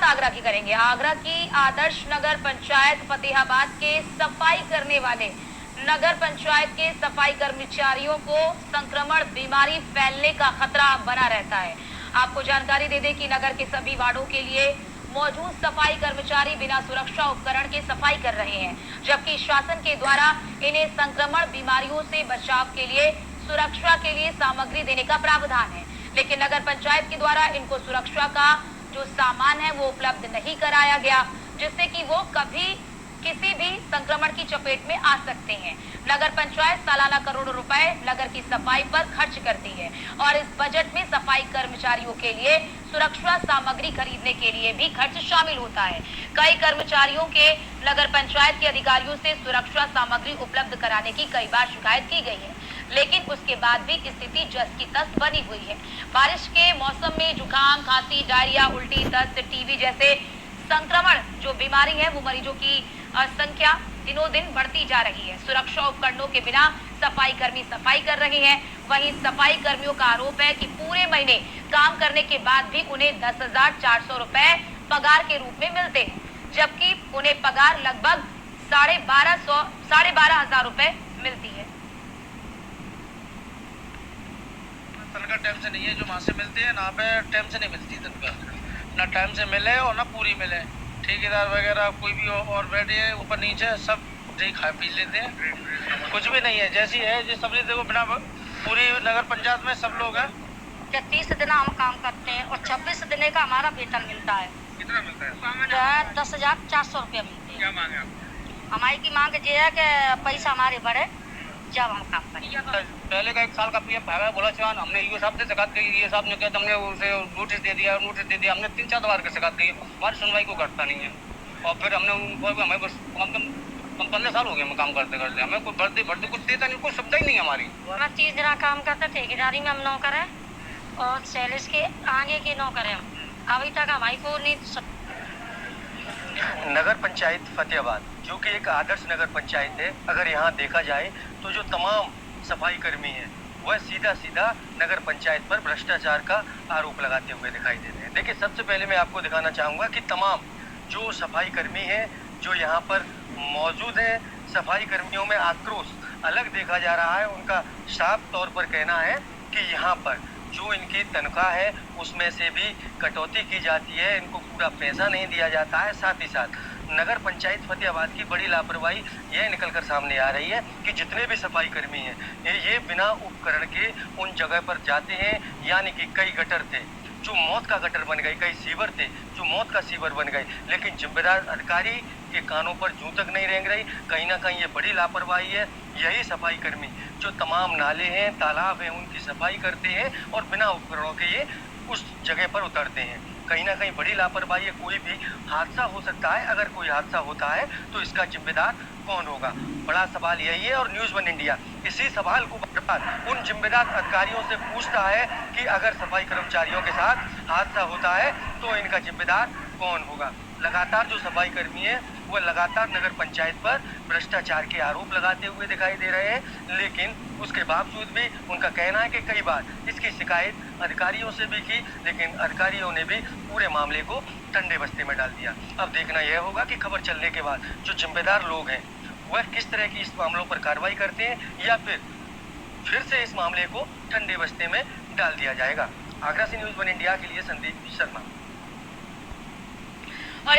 आगरा की करेंगे। आगरा की आदर्श नगर पंचायत फतेहाबाद के सफाई करने वाले नगर पंचायत के सफाई कर्मचारियों को संक्रमण बीमारी फैलने का खतरा बना रहता है। आपको जानकारी दे दें कि नगर के सभी वार्डों के लिए मौजूद सफाई कर्मचारी बिना सुरक्षा उपकरण के सफाई कर रहे हैं, जबकि शासन के द्वारा इन्हें संक्रमण बीमारियों से बचाव के लिए सुरक्षा के लिए सामग्री देने का प्रावधान है, लेकिन नगर पंचायत के द्वारा इनको सुरक्षा का जो सामान है वो उपलब्ध नहीं कराया गया, जिससे कि वो कभी किसी भी संक्रमण की चपेट में आ सकते हैं। नगर पंचायत सालाना करोड़ों रुपए नगर की सफाई पर खर्च करती है और इस बजट में सफाई कर्मचारियों के लिए सुरक्षा सामग्री खरीदने के लिए भी खर्च शामिल होता है। कई कर्मचारियों के नगर पंचायत के अधिकारियों से सुरक्षा सामग्री उपलब्ध कराने की कई बार शिकायत की गई है, लेकिन उसके बाद भी स्थिति जस की तस बनी हुई है। बारिश के मौसम में जुकाम, खांसी, डायरिया, उल्टी, दस्त, टीबी जैसे संक्रमण जो बीमारी है वो मरीजों की संख्या दिनों दिन बढ़ती जा रही है। सुरक्षा उपकरणों के बिना सफाई कर्मी सफाई कर रहे हैं। वहीं सफाई कर्मियों का आरोप है कि पूरे महीने काम करने के बाद भी उन्हें 10,400 रुपए पगार के रूप में मिलते हैं, जबकि उन्हें पगार लगभग 12,500 रुपए मिलती है। तनख्वाह टाइम से नहीं है, जो वहाँ से मिलती है ना पे टाइम से नहीं मिलती तनख्वाह, ना टाइम से मिले और ना पूरी मिले। ठेकेदार वगैरह कोई भी और बैठे हैं ऊपर नीचे सब यही खा पी लेते हैं, कुछ भी नहीं है। जैसी है जो सब देखो बिना पूरी नगर पंचायत में सब लोग हैं। 30 दिन हम काम करते हैं और 26 दिन का हमारा वेतन मिलता है। कितना मिलता है? 10,400 रुपये मिलते हैं। क्या मांग है आपकी? हमारी की मांग ये है कि पैसा हमारे बढ़े जब हम काम करें। पहले का 1 साल का पीएफ भागा बोला चलान, हमने ये साहब से शिकायत की, ये साहब ने कहा हमने उसे नोटिस दे दिया, हमने 3-4 बार की शिकायत की, हमारी सुनवाई को करता नहीं है। और फिर हमने उनको हमें बस कम 15 साल हो गए हमें काम करते करते, हमें कोई भर्ती कुछ देता नहीं, कोई सुविधा ही नहीं हमारी। हम 30 दिन काम करते, ठेकेदारी में हम नौकर है और सैलरी के आगे के नौकर है। अभी तक हमारी को नहीं। नगर पंचायत फतेहाबाद जो कि एक आदर्श नगर पंचायत है, अगर यहाँ देखा जाए तो जो तमाम सफाई कर्मी हैं वह सीधा सीधा नगर पंचायत पर भ्रष्टाचार का आरोप लगाते हुए दिखाई देते हैं। देखिए, सबसे पहले मैं आपको दिखाना चाहूँगा कि तमाम जो सफाई कर्मी हैं जो यहाँ पर मौजूद हैं, सफाई कर्मियों में आक्रोश अलग देखा जा रहा है। उनका साफ तौर पर कहना है कि यहाँ पर जो इनकी तनख्वाह है उसमें से भी कटौती की जाती है, इनको पूरा पैसा नहीं दिया जाता है। साथ ही साथ नगर पंचायत फतेहाबाद की बड़ी लापरवाही यह निकलकर सामने आ रही है कि जितने भी सफाई कर्मी हैं ये बिना उपकरण के उन जगह पर जाते हैं, यानी कि कई गटर थे जो मौत का गटर बन गए, कई सीवर थे जो मौत का सीवर बन गए, लेकिन जिम्मेदार अधिकारी के कानों पर जूं तक नहीं रेंग रही। कहीं ना कहीं ये बड़ी लापरवाही है। यही सफाई कर्मी जो तमाम नाले हैं, तालाब हैं, उनकी सफाई करते हैं और बिना उपकरणों के ये उस जगह पर उतरते हैं। कहीं ना कहीं बड़ी लापरवाही है। कोई भी हादसा हो सकता है, अगर कोई हादसा होता है तो इसका जिम्मेदार कौन होगा? बड़ा सवाल यही है और न्यूज़ 1 इंडिया इसी सवाल को बार उन जिम्मेदार अधिकारियों से पूछता है कि अगर सफाई कर्मचारियों के साथ हादसा होता है तो इनका जिम्मेदार कौन होगा? लगातार जो सफाई कर्मी है वह लगातार नगर पंचायत पर भ्रष्टाचार के आरोप लगाते हुए दिखाई दे रहे हैं, लेकिन उसके बावजूद भी उनका कहना है कि कई बार इसकी शिकायत अधिकारियों से भी की, लेकिन अधिकारियों ने भी पूरे मामले को ठंडे बस्ते में डाल दिया। अब देखना यह होगा कि खबर चलने के बाद जो जिम्मेदार लोग हैं वह किस तरह की इस मामलों पर कार्रवाई करते हैं या फिर से इस मामले को ठंडे बस्ते में डाल दिया जाएगा। आगरा से न्यूज़ 1 इंडिया के लिए संदीप शर्मा। और